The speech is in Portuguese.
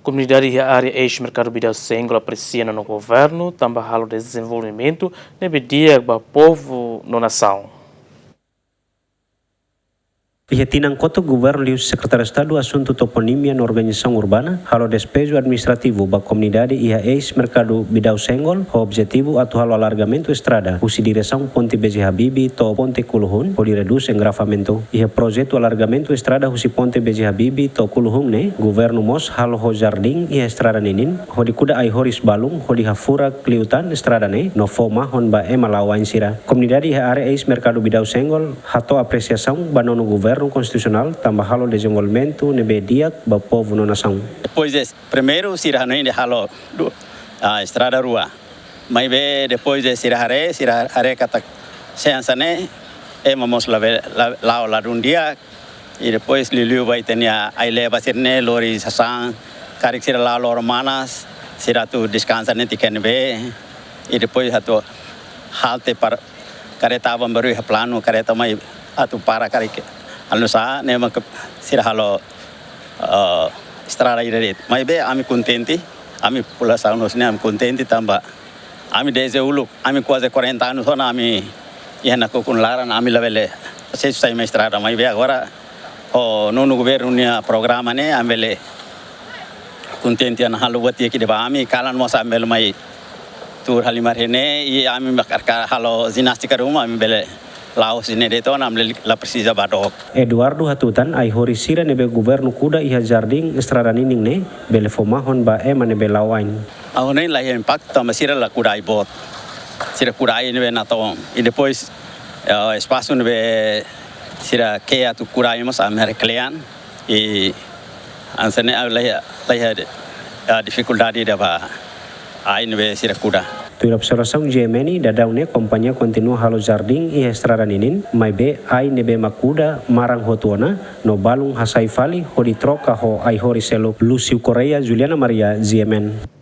Comunidade e a área ex-mercado Bidal Senghor aprecia no governo, também halo de desenvolvimento, nebedia para o povo na nação. Tinang Koto Governo Liu Secretário de Estado Assunto Toponímia na Organização Urbana, halo despejo administrativo da comunidade e a ex-mercado Bidal Senghor, o objetivo atu halo alargamento estrada, usi direção Ponte BJ Habibie to Ponte Kuluhun, o de reduz engrafamento. E a projeto alargamento estrada usi Ponte BJ Habibie to Kuluhun ne, governo mos halo ho jardim e a estrada nenin, ho di kuda ai horis balung, ho di hafura kliutan estrada ne, no foma hon ba emalawain sira. Comunidade e a área ex-mercado Bidal Senghor, hato apreciação banono governo constitucional tambah halo desenvolvimento nebediak ba povo na nação. Depois primeiro sirahano de halo a estrada rua, mas depois de sirahare kata seansane vamos lá um dia e depois liliu vai ter a leva sirne lori sasang karik sira lá lor manas siratu descansa nanti kan be e depois hatu halte para kareta baru plano kareta mai atu para karik alusa nema sira halo estrada ire mai be ami contente ami pula saunos ne ami contente tamba ami desde uluk ami quase 40 anos só ami ihana kokun laran ami levele se sai estrada mai be agora o nono governo nia programa ne amele contente ana halo wati ki de ami kalan mo sa amel mai tur halimar hene e ami bakar halo ginastika rumah ami bele Laos ini deto namle la precisa badok. Eduardo Hatutan ai horisira nebe governo kuda iha jardim estrada nining ne bele fomahon ba ema nebe lawain. Ahonai la impacto masira la kuda bot. Sira kuda nebe natom. E depois espaço nebe sira ke atu kuda mas americano e ansane la dificuldade da ba ai nebe sira kuda. Tu observação Gemini da daune companhia continua halo jardim e estrada ninin mai be ai nebe makuda marang hotuana no balung hasai fali ho di troca ho ai horiselo Lucio Correia Juliana Maria GMN.